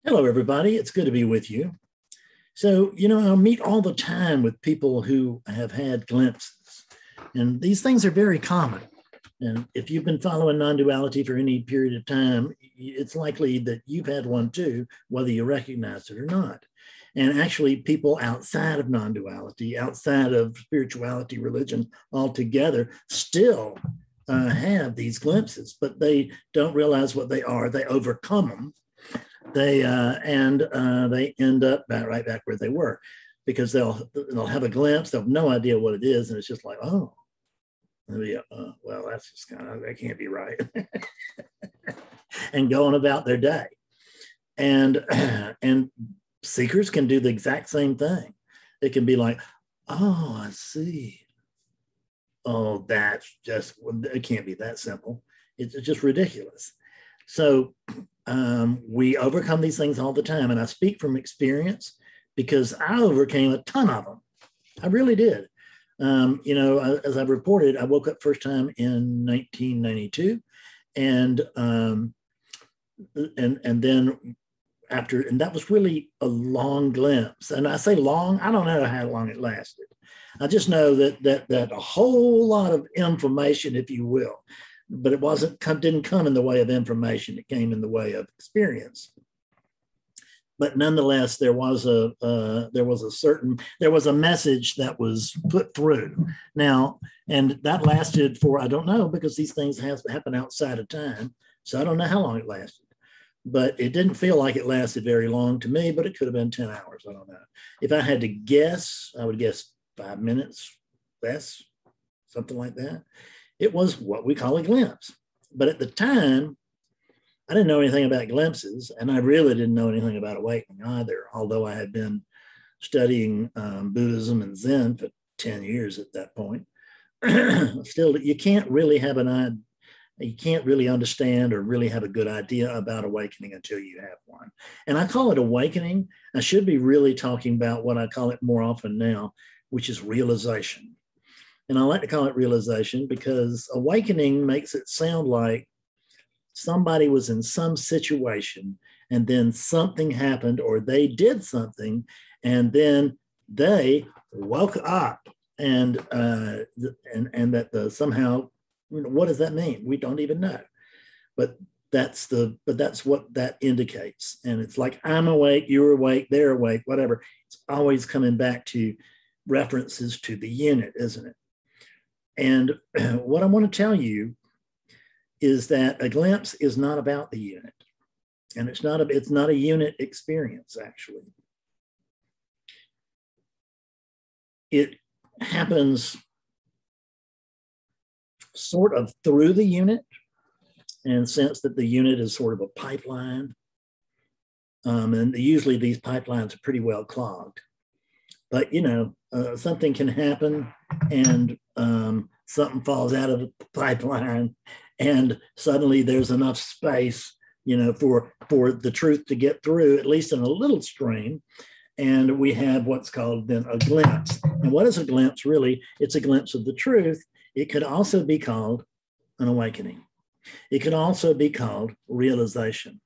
Hello, everybody. It's good to be with you. So, I meet all the time with people who have had glimpses, and these things are very common. And if you've been following non-duality for any period of time, it's likely that you've had one too, whether you recognize it or not. And actually, people outside of non-duality, outside of spirituality, religion altogether, still have these glimpses, but they don't realize what they are. They overcome them. They end up right back where they were, because they'll have a glimpse. They'll have no idea what it is, and it's just like, oh, well, that's just that can't be right, and going about their day. And seekers can do the exact same thing. It can be like, oh, I see. Oh, it can't be that simple. It's just ridiculous. So we overcome these things all the time. And I speak from experience because I overcame a ton of them. I really did. As I've reported, I woke up first time in 1992. And then and that was really a long glimpse. And I say long, I don't know how long it lasted. I just know that a whole lot of information, if you will, but didn't come in the way of information. It came in the way of experience. But nonetheless, there was a message that was put through. Now, and that lasted for, I don't know, because these things happen outside of time. So I don't know how long it lasted, but it didn't feel like it lasted very long to me, but it could have been 10 hours. I don't know. If I had to guess, I would guess 5 minutes, less, something like that. It was what we call a glimpse. But at the time, I didn't know anything about glimpses, and I really didn't know anything about awakening either, although I had been studying Buddhism and Zen for 10 years at that point. Still, you can't really understand or really have a good idea about awakening until you have one. And I call it awakening. I should be really talking about what I call it more often now, which is realization. And I like to call it realization because awakening makes it sound like somebody was in some situation and then something happened, or they did something and then they woke up, and that somehow, what does that mean? We don't even know. But that's what that indicates. And it's like, I'm awake, you're awake, they're awake, whatever. It's always coming back to references to the unit, isn't it? And what I want to tell you is that a glimpse is not about the unit, and it's not a unit experience. Actually, it happens sort of through the unit, in the sense that the unit is sort of a pipeline, and usually these pipelines are pretty well clogged. But something can happen, and something falls out of the pipeline, and suddenly there's enough space, for the truth to get through, at least in a little stream. And we have what's called then a glimpse. And what is a glimpse? Really, it's a glimpse of the truth. It could also be called an awakening. It could also be called realization.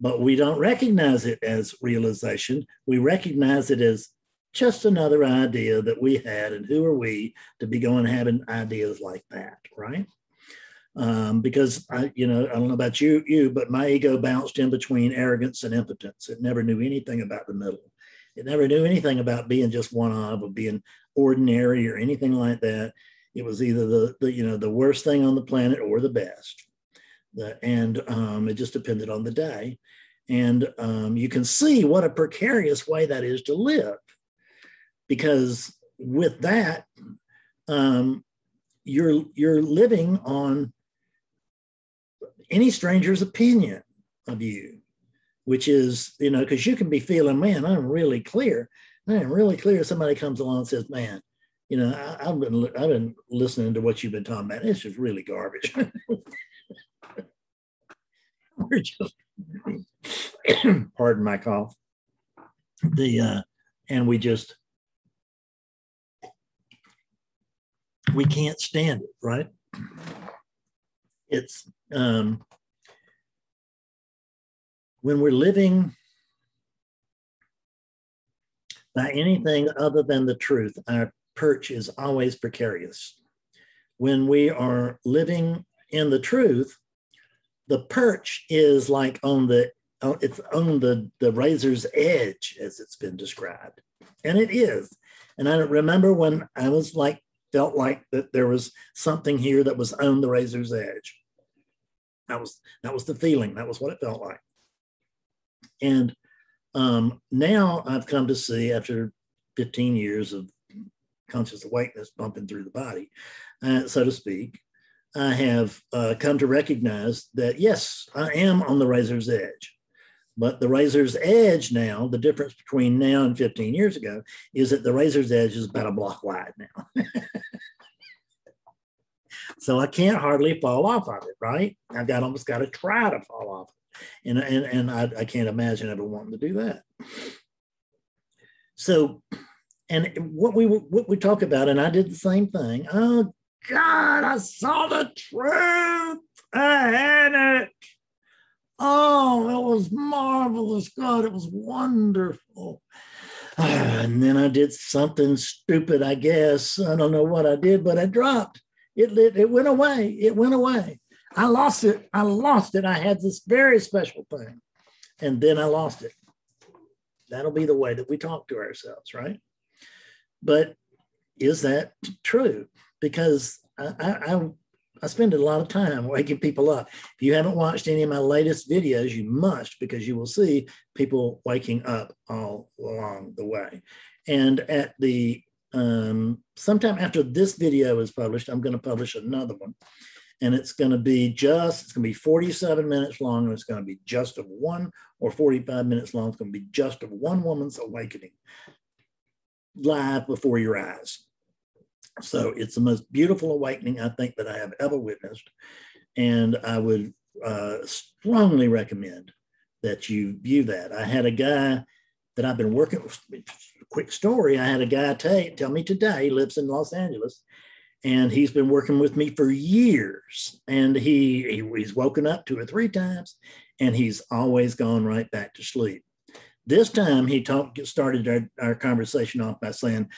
But we don't recognize it as realization. We recognize it as just another idea that we had, and who are we to be going having ideas like that, right? Because I don't know about you, but my ego bounced in between arrogance and impotence. It never knew anything about the middle. It never knew anything about being just one of, or being ordinary or anything like that. It was either the worst thing on the planet or the best. It just depended on the day. And you can see what a precarious way that is to live. Because with that, you're living on any stranger's opinion of you, which is, because you can be feeling, man, I'm really clear. Somebody comes along and says, man, I've been listening to what you've been talking about. It's just really garbage. We're just, pardon my cough. And we can't stand it, right? It's when we're living by anything other than the truth, our perch is always precarious. When we are living in the truth, the perch is like it's on the razor's edge, as it's been described. And it is. And I remember when I was like, felt like that there was something here that was on the razor's edge. That was the feeling. That was what it felt like. And now I've come to see, after 15 years of conscious awakeness bumping through the body, so to speak, I have come to recognize that, yes, I am on the razor's edge. But the razor's edge now, the difference between now and 15 years ago, is that the razor's edge is about a block wide now. So I can't hardly fall off of it, right? I've almost got to try to fall off. And I can't imagine ever wanting to do that. So, and what we talk about, and I did the same thing. Oh God, I saw the truth. I had it. Oh, it was marvelous. God, it was wonderful. And then I did something stupid, I guess. I don't know what I did, but I dropped. It went away. It went away. I lost it. I had this very special thing. And then I lost it. That'll be the way that we talk to ourselves, right? But is that true? Because I spend a lot of time waking people up. If you haven't watched any of my latest videos, you must, because you will see people waking up all along the way. And at the sometime after this video is published, I'm going to publish another one. And it's going to be 47 minutes long, and it's going to be just of one, or 45 minutes long. It's going to be just of one woman's awakening live before your eyes. So it's the most beautiful awakening I think that I have ever witnessed. And I would strongly recommend that you view that. I had a guy that I've been working with, quick story. I had a guy tell me today, he lives in Los Angeles, and he's been working with me for years. And he's woken up 2 or 3 times, and he's always gone right back to sleep. This time he started our conversation off by saying,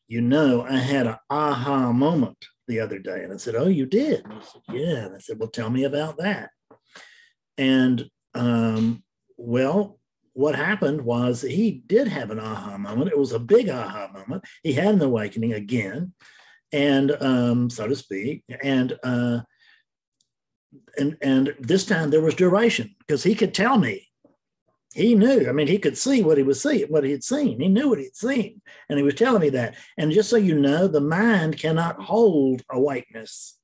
you know, I had an aha moment the other day. And I said, oh, you did? And he said, yeah. And I said, well, tell me about that. And well, what happened was he did have an aha moment. It was a big aha moment. He had an awakening again, and so to speak. And this time there was duration, because he could tell me. He knew. I mean, he could see what he was seeing, what he had seen. He knew what he'd seen, and he was telling me that. And just so you know, the mind cannot hold awakeness.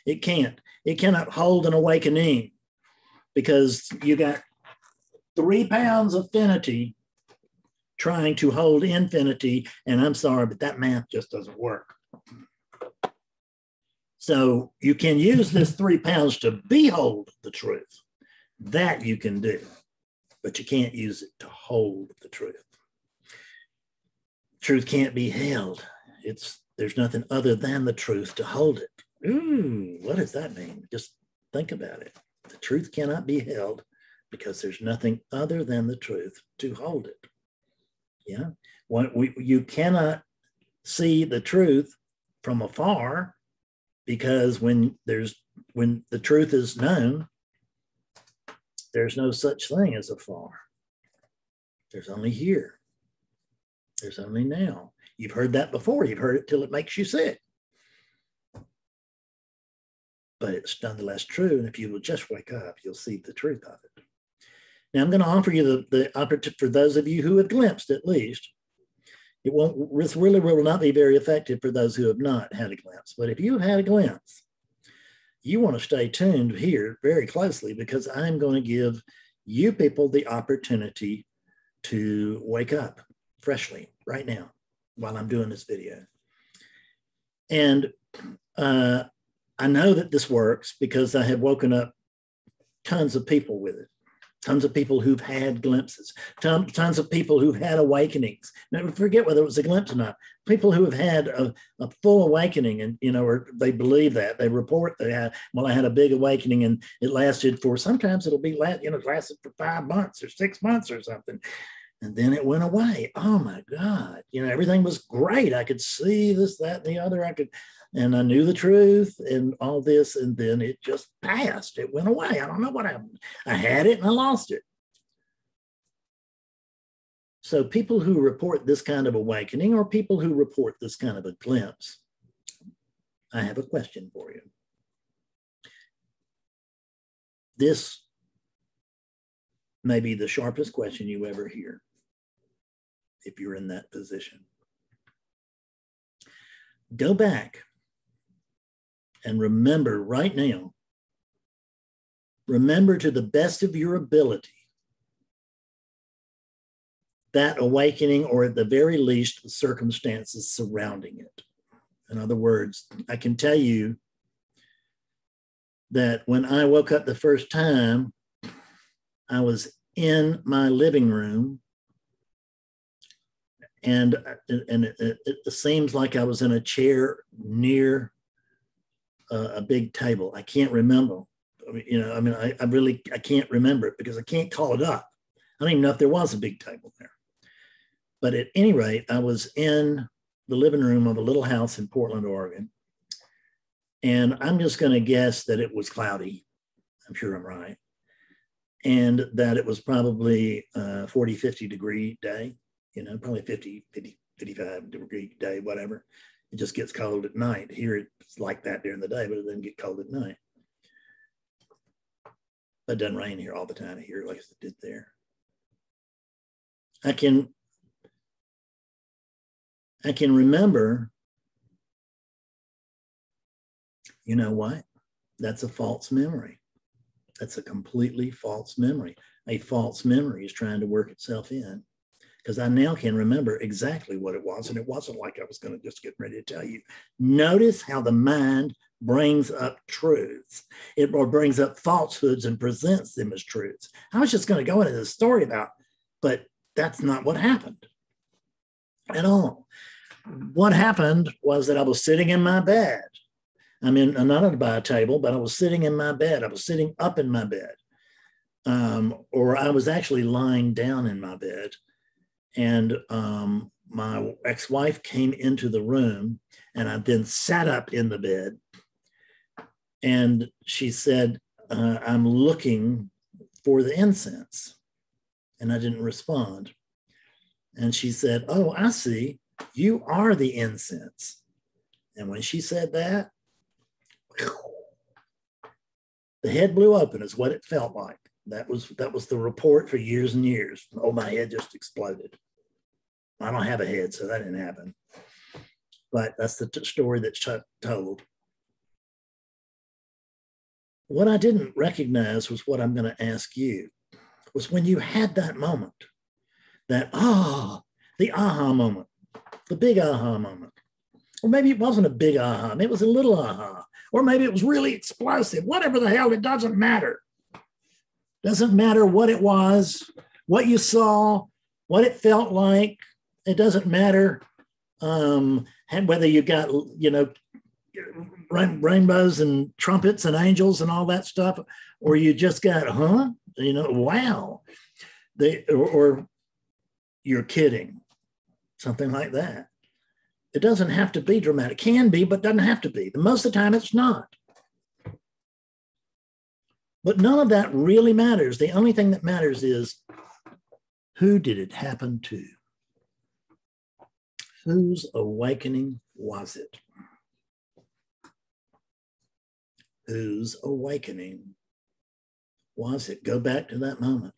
It can't. It cannot hold an awakening, because you got 3 pounds of finity trying to hold infinity. And I'm sorry, but that math just doesn't work. So you can use this 3 pounds to behold the truth. That you can do, but you can't use it to hold the truth. Truth can't be held. There's nothing other than the truth to hold it. Ooh, what does that mean? Just think about it. The truth cannot be held because there's nothing other than the truth to hold it. Yeah. You cannot see the truth from afar, because when the truth is known, there's no such thing as afar. There's only here. There's only now. You've heard that before. You've heard it till it makes you sick. But it's nonetheless true. And if you will just wake up, you'll see the truth of it. Now, I'm going to offer you the opportunity for those of you who have glimpsed, at least. This really will not be very effective for those who have not had a glimpse. But if you've had a glimpse, you want to stay tuned here very closely, because I'm going to give you people the opportunity to wake up freshly right now while I'm doing this video. And I know that this works because I have woken up tons of people with it. Tons of people who've had glimpses, tons of people who've had awakenings. Now, forget whether it was a glimpse or not. People who have had a full awakening, and, or they believe that. They report they had, well, I had a big awakening and it lasted for, sometimes it'll be, it lasted for 5 months or 6 months or something. And then it went away. Oh my God. You know, everything was great. I could see this, that, and the other. And I knew the truth and all this. And then it just passed. It went away. I don't know what happened. I had it and I lost it. So people who report this kind of awakening, or people who report this kind of a glimpse, I have a question for you. This may be the sharpest question you ever hear if you're in that position. Go back and remember right now, remember to the best of your ability that awakening, or at the very least, the circumstances surrounding it. In other words, I can tell you that when I woke up the first time, I was in my living room, and it seems like I was in a chair near a big table. I can't remember. I can't remember it because I can't call it up. I don't even know if there was a big table there. But at any rate, I was in the living room of a little house in Portland, Oregon. And I'm just going to guess that it was cloudy. I'm sure I'm right. And that it was probably a 40, 50 degree day, you know, probably 50, 55 degree day, whatever. It just gets cold at night. Here it's like that during the day, but it doesn't get cold at night. But it doesn't rain here all the time here like it did there. I can remember, you know what? That's a false memory. That's a completely false memory. A false memory is trying to work itself in, because I now can remember exactly what it was. And it wasn't like I was going to just get ready to tell you. Notice how the mind brings up truths. It brings up falsehoods and presents them as truths. I was just going to go into the story about, but that's not what happened at all. What happened was that I was sitting in my bed. I mean, not by a table, but I was sitting in my bed. I was sitting up in my bed. Or I was actually lying down in my bed. And my ex-wife came into the room, and I then sat up in the bed. And she said, I'm looking for the incense. And I didn't respond. And she said, oh, I see. You are the incense. And when she said that, the head blew open is what it felt like. That was the report for years and years. Oh, my head just exploded. I don't have a head, so that didn't happen. But that's the story that's told. What I didn't recognize was what I'm going to ask you, was when you had that moment, that the aha moment, the big aha moment. Or maybe it wasn't a big aha, maybe it was a little aha, or maybe it was really explosive. Whatever the hell, it doesn't matter. Doesn't matter what it was, what you saw, what it felt like. It doesn't matter whether you got, you know, rainbows and trumpets and angels and all that stuff, or you just got, you know, wow. Or you're kidding, something like that. It doesn't have to be dramatic. Can be, but doesn't have to be. Most of the time, it's not. But none of that really matters. The only thing that matters is, who did it happen to? Whose awakening was it? Whose awakening was it? Go back to that moment.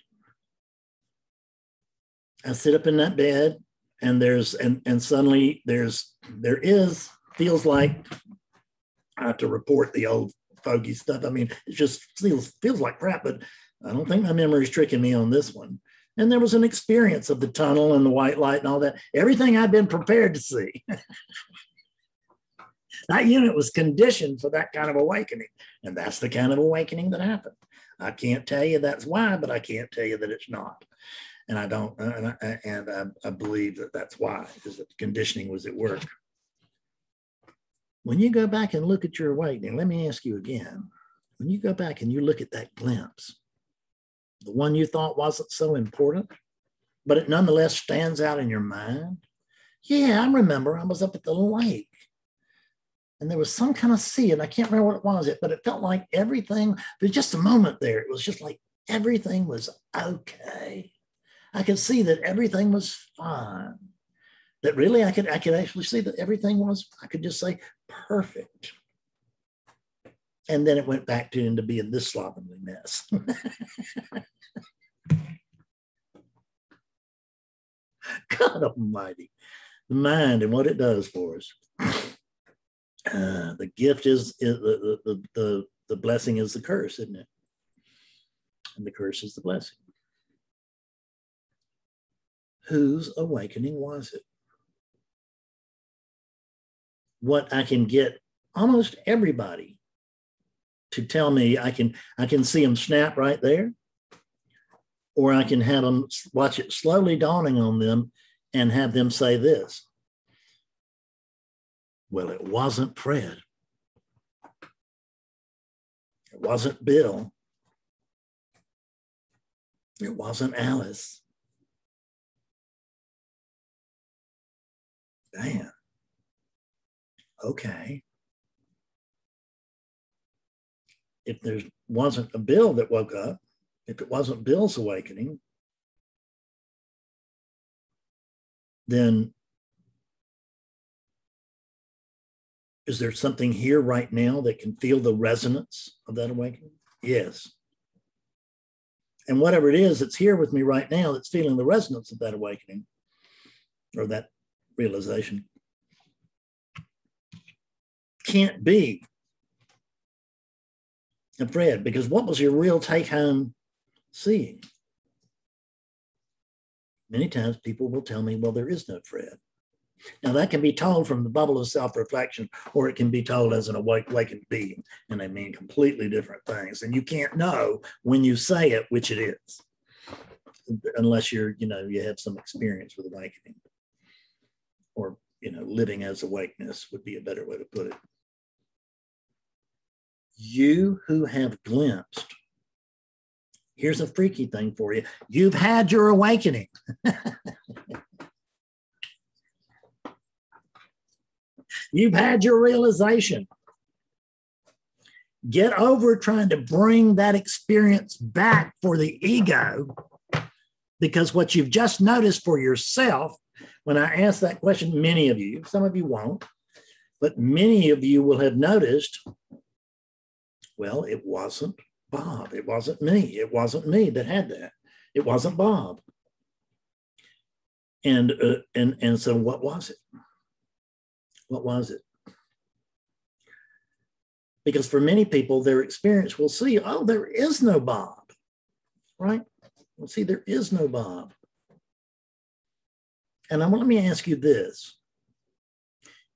I sit up in that bed, and suddenly feels like I have to report the old fogey stuff. I mean, it just feels like crap, but I don't think my memory is tricking me on this one. And there was an experience of the tunnel and the white light and all that, everything I'd been prepared to see. That unit was conditioned for that kind of awakening. And that's the kind of awakening that happened. I can't tell you that's why, but I can't tell you that it's not. And I don't, and I believe that that's why, is that the conditioning was at work. When you go back and look at your awakening, let me ask you again, when you go back and you look at that glimpse, the one you thought wasn't so important, but it nonetheless stands out in your mind. Yeah, I remember I was up at the lake and there was some kind of sea, and I can't remember what it was, but it felt like everything, there's just a moment there. It was just like everything was okay. I could see that everything was fine. That really I could actually see that everything was, I could just say, perfect. And then it went back into being this slovenly mess. God Almighty, the mind and what it does for us. The gift is the blessing is the curse, isn't it? And the curse is the blessing. Whose awakening was it? What I can get almost everybody to tell me, I can see them snap right there, or I can have them watch it slowly dawning on them and have them say this: well, it wasn't Fred. It wasn't Bill. It wasn't Alice. Man. Okay. If there wasn't a Bill that woke up, if it wasn't Bill's awakening, then is there something here right now that can feel the resonance of that awakening? Yes. And whatever it is that's here with me right now that's feeling the resonance of that awakening or that realization can't be a Fred, because what was your real take-home seeing? Many times people will tell me, well, there is no Fred. Now that can be told from the bubble of self-reflection, or it can be told as an awakened being, and they mean completely different things. And you can't know when you say it, which it is, unless you have some experience with awakening, or, living as awakeness would be a better way to put it. You who have glimpsed, here's a freaky thing for you. You've had your awakening. You've had your realization. Get over trying to bring that experience back for the ego, because what you've just noticed for yourself, when I ask that question, many of you, some of you won't, but many of you will have noticed, well, it wasn't Bob. It wasn't me. It wasn't me that had that. It wasn't Bob. And so what was it? What was it? Because for many people, their experience will see, oh, there is no Bob, right? Well, see, there is no Bob. And let me ask you this.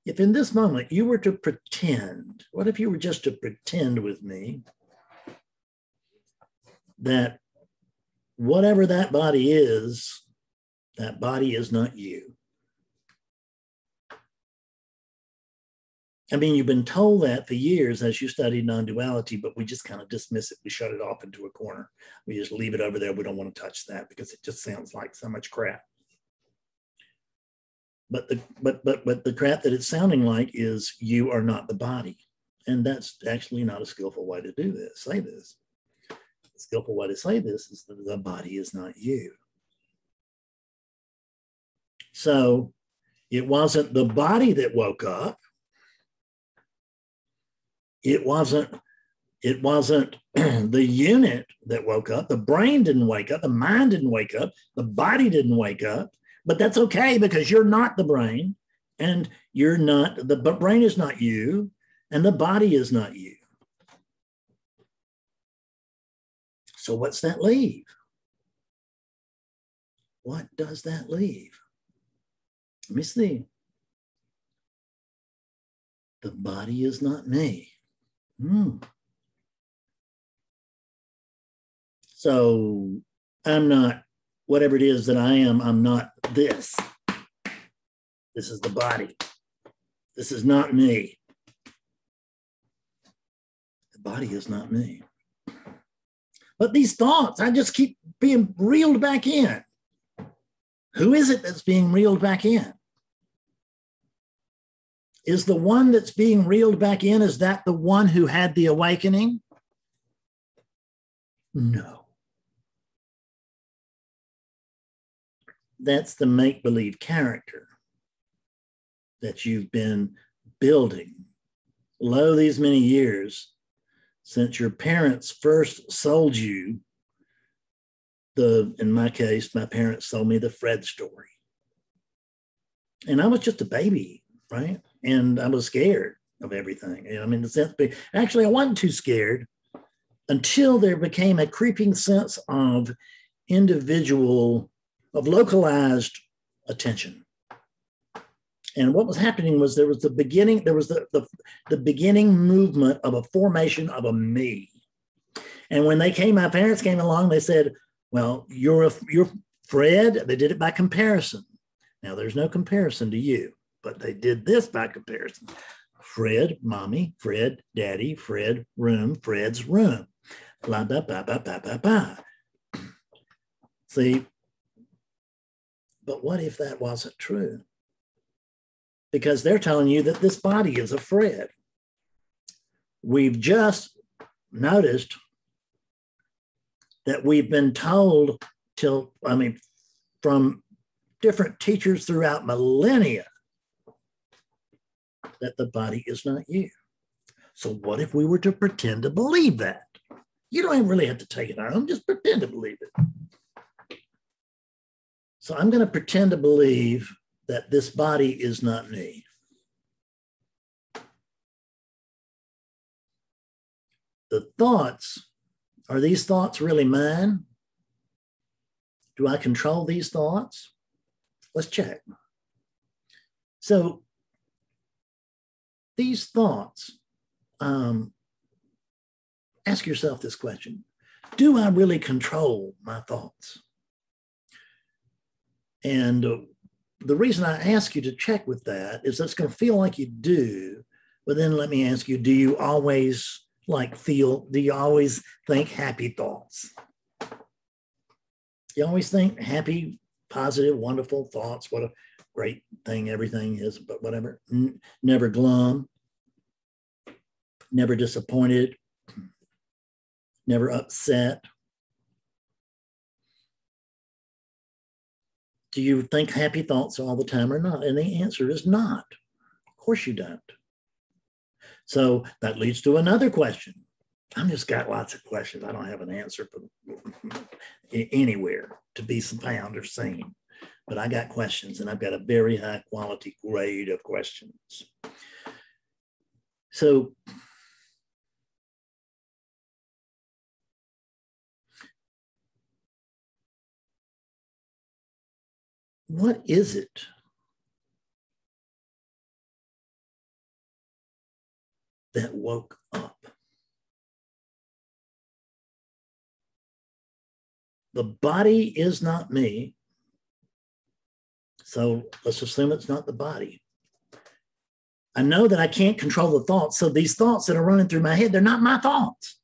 If in this moment you were to pretend, what if you were just to pretend with me that whatever that body is not you? I mean, you've been told that for years as you studied non-duality, but we just kind of dismiss it. We shut it off into a corner. We just leave it over there. We don't want to touch that because it just sounds like so much crap. But the crap that it's sounding like is you are not the body. And that's actually not a skillful way to do this, say this. The skillful way to say this is that the body is not you. So it wasn't the body that woke up. It wasn't the unit that woke up. The brain didn't wake up. The mind didn't wake up. The body didn't wake up. But that's okay, because you're not the brain, and you're not, the brain is not you, and the body is not you. So what's that leave? What does that leave? Let me see. The body is not me. So I'm not whatever it is that I am. I'm not this. This is the body. This is not me. The body is not me. But these thoughts, I just keep being reeled back in. Who is it that's being reeled back in? Is the one that's being reeled back in, is that the one who had the awakening? No. That's the make-believe character that you've been building these many years since your parents first sold you in my case, my parents sold me the Fred story. And I was just a baby, right? And I was scared of everything. I mean, actually, I wasn't too scared until there became a creeping sense of localized attention. And what was happening was there was the beginning movement of a formation of a me. And when my parents came along, they said, well, you're Fred. They did it by comparison. Now, there's no comparison to you, but they did this by comparison. Fred, mommy, Fred, daddy, Fred, room, Fred's room. Blah, blah, blah, blah, blah, blah, blah. See, but what if that wasn't true? Because they're telling you that this body is a Fred. We've just noticed that we've been told from different teachers throughout millennia that the body is not you. So what if we were to pretend to believe that? You don't even really have to take it home, just pretend to believe it. So I'm going to pretend to believe that this body is not me. The thoughts, are these thoughts really mine? Do I control these thoughts? Let's check. So these thoughts, ask yourself this question. Do I really control my thoughts? And the reason I ask you to check with that is that's going to feel like you do. But then let me ask you, do you always think happy thoughts? You always think happy, positive, wonderful thoughts. What a great thing everything is, but whatever. Never glum, never disappointed, never upset. Do you think happy thoughts all the time or not? And the answer is not. Of course you don't. So that leads to another question. I've just got lots of questions. I don't have an answer for anywhere to be found or seen. But I got questions, and I've got a very high quality grade of questions. So what is it that woke up? The body is not me. So let's assume it's not the body. I know that I can't control the thoughts. So these thoughts that are running through my head, they're not my thoughts.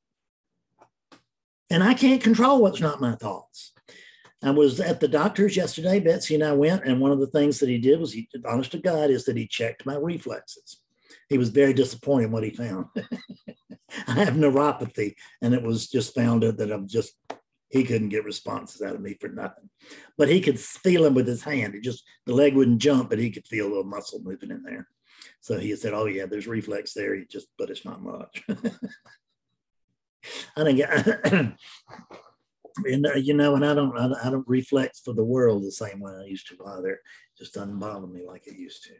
And I can't control what's not my thoughts. I was at the doctor's yesterday. Betsy and I went, and one of the things that he did was, honest to God, is that he checked my reflexes. He was very disappointed in what he found. I have neuropathy, and it was just found out that he couldn't get responses out of me for nothing. But he could feel them with his hand. The leg wouldn't jump, but he could feel a little muscle moving in there. So he said, oh yeah, there's reflex there. But it's not much. I think, and and I don't reflex for the world the same way I used to either. It just doesn't bother me like it used to.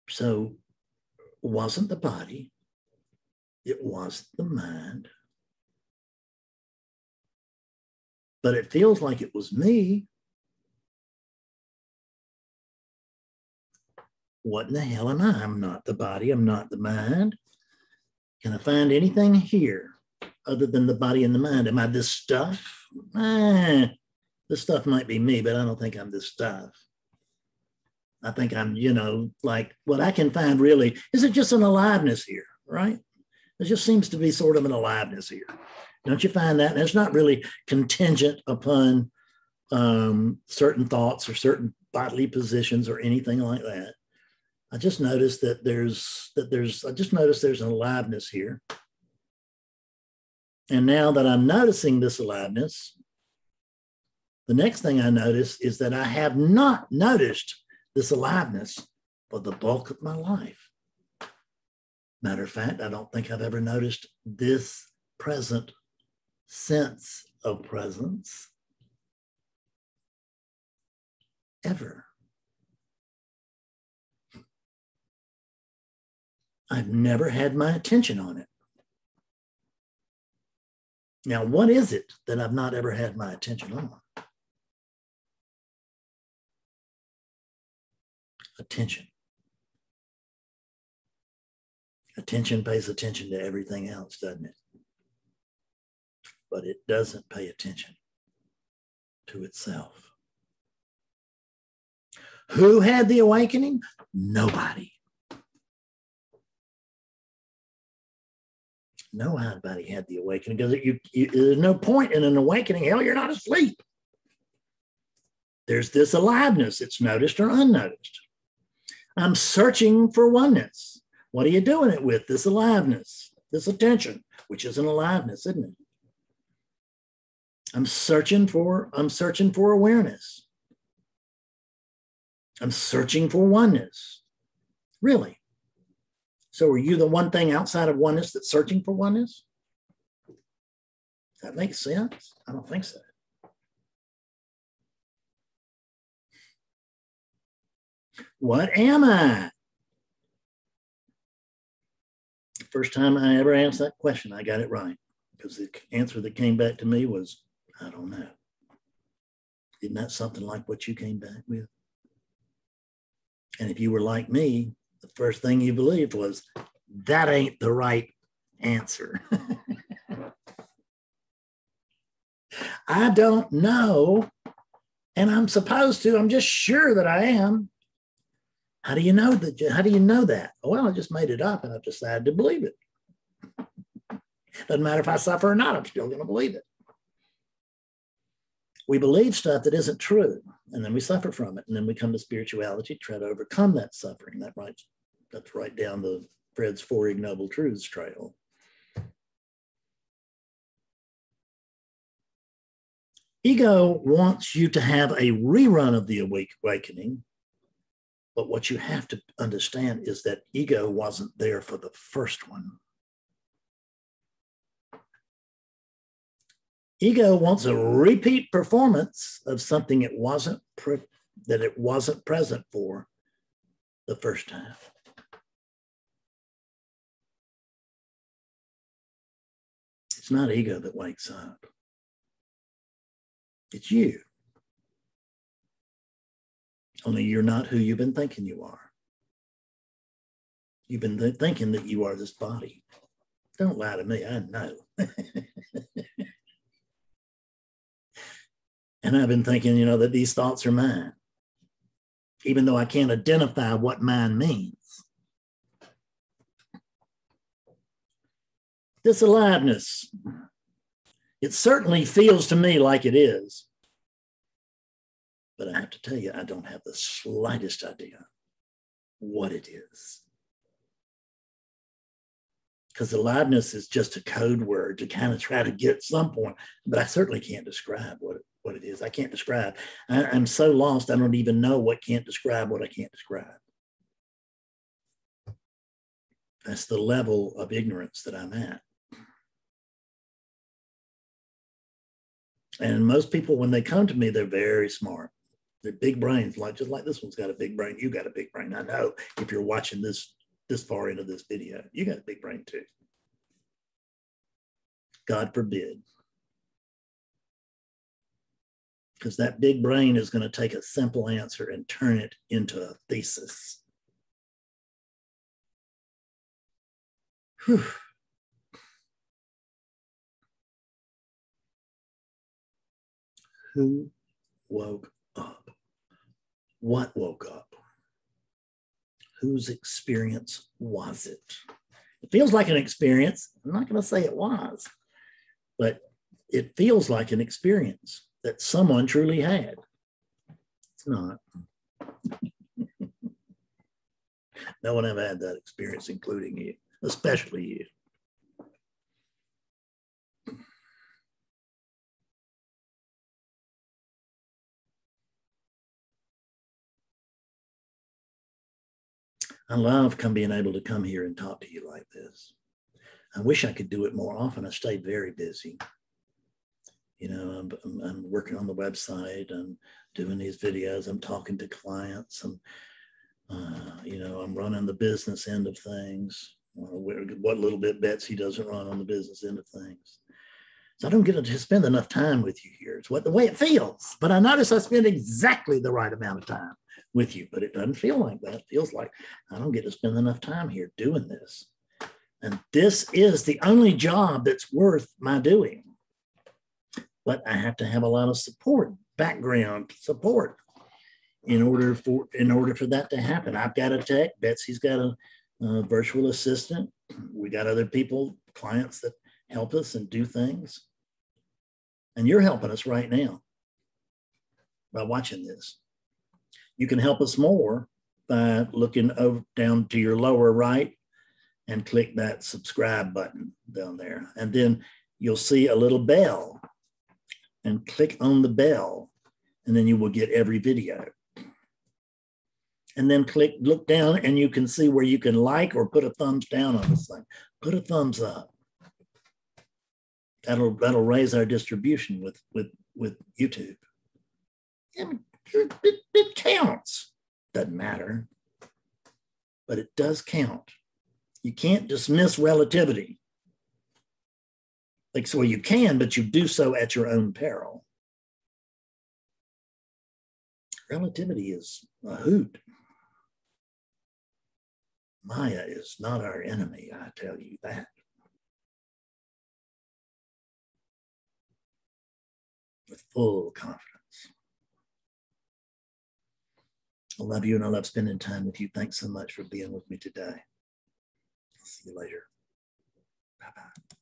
So it wasn't the body. It was the mind. But it feels like it was me. What in the hell am I? I'm not the body. I'm not the mind. Can I find anything here other than the body and the mind? Am I this stuff? This stuff might be me, but I don't think I'm this stuff. I think I'm, like what I can find really, is it just an aliveness here, right? There just seems to be sort of an aliveness here. Don't you find that? And it's not really contingent upon certain thoughts or certain bodily positions or anything like that. I just noticed that there's an aliveness here. And now that I'm noticing this aliveness, the next thing I notice is that I have not noticed this aliveness for the bulk of my life. Matter of fact, I don't think I've ever noticed this present sense of presence ever. I've never had my attention on it. Now, what is it that I've not ever had my attention on? Attention. Attention pays attention to everything else, doesn't it? But it doesn't pay attention to itself. Who had the awakening? Nobody. Nobody had the awakening because there's no point in an awakening. Hell, you're not asleep. There's this aliveness. It's noticed or unnoticed. I'm searching for oneness. What are you doing it with? This aliveness, this attention, which is an aliveness, isn't it? I'm searching for awareness. I'm searching for oneness. Really? So are you the one thing outside of oneness that's searching for oneness? That makes sense? I don't think so. What am I? The first time I ever asked that question, I got it right, because the answer that came back to me was, I don't know. Isn't that something like what you came back with? And if you were like me, the first thing you believed was, that ain't the right answer. I don't know, and I'm supposed to. I'm just sure that I am. How do you know that? How do you know that? Well, I just made it up, and I've decided to believe it. Doesn't matter if I suffer or not. I'm still going to believe it. We believe stuff that isn't true, and then we suffer from it, and then we come to spirituality to try to overcome that suffering. That's right down the Fred's Four Ignoble Truths trail. Ego wants you to have a rerun of the awakening, but what you have to understand is that ego wasn't there for the first one. Ego wants a repeat performance of something it wasn't present for the first time. It's not ego that wakes up. It's you. Only you're not who you've been thinking you are. You've been thinking that you are this body. Don't lie to me, I know. And I've been thinking, that these thoughts are mine, even though I can't identify what mine means. This aliveness, it certainly feels to me like it is. But I have to tell you, I don't have the slightest idea what it is. Because aliveness is just a code word to kind of try to get some point, but I certainly can't describe what it is. I can't describe. I'm so lost, I don't even know what can't describe what I can't describe. That's the level of ignorance that I'm at. And most people, when they come to me, they're very smart. They're big brains, just like this one's got a big brain. You got a big brain. I know if you're watching this far into this video, you got a big brain too. God forbid. Because that big brain is going to take a simple answer and turn it into a thesis. Whew. Who woke up? What woke up? Whose experience was it? It feels like an experience. I'm not going to say it was, but it feels like an experience that someone truly had. It's not. No one ever had that experience, including you, especially you. I love being able to come here and talk to you like this. I wish I could do it more often. I stayed very busy. You know, I'm working on the website. I'm doing these videos. I'm talking to clients. You know, I'm running the business end of things. What little bit Betsy doesn't run on the business end of things. So I don't get to spend enough time with you here. It's the way it feels. But I notice I spend exactly the right amount of time with you, but it doesn't feel like that. It feels like I don't get to spend enough time here doing this. And this is the only job that's worth my doing. But I have to have a lot of support, background support, in order for that to happen. I've got a tech. Betsy's got a virtual assistant. We got other people, clients that help us and do things. And you're helping us right now by watching this. You can help us more by looking down to your lower right and click that subscribe button down there. And then you'll see a little bell, and click on the bell, and then you will get every video. And then look down, and you can see where you can like or put a thumbs down on this thing. Put a thumbs up. That'll raise our distribution with YouTube. And it counts. Doesn't matter, but it does count. You can't dismiss relativity. So you can, but you do so at your own peril. Relativity is a hoot. Maya is not our enemy, I tell you that. With full confidence. I love you, and I love spending time with you. Thanks so much for being with me today. I'll see you later. Bye-bye.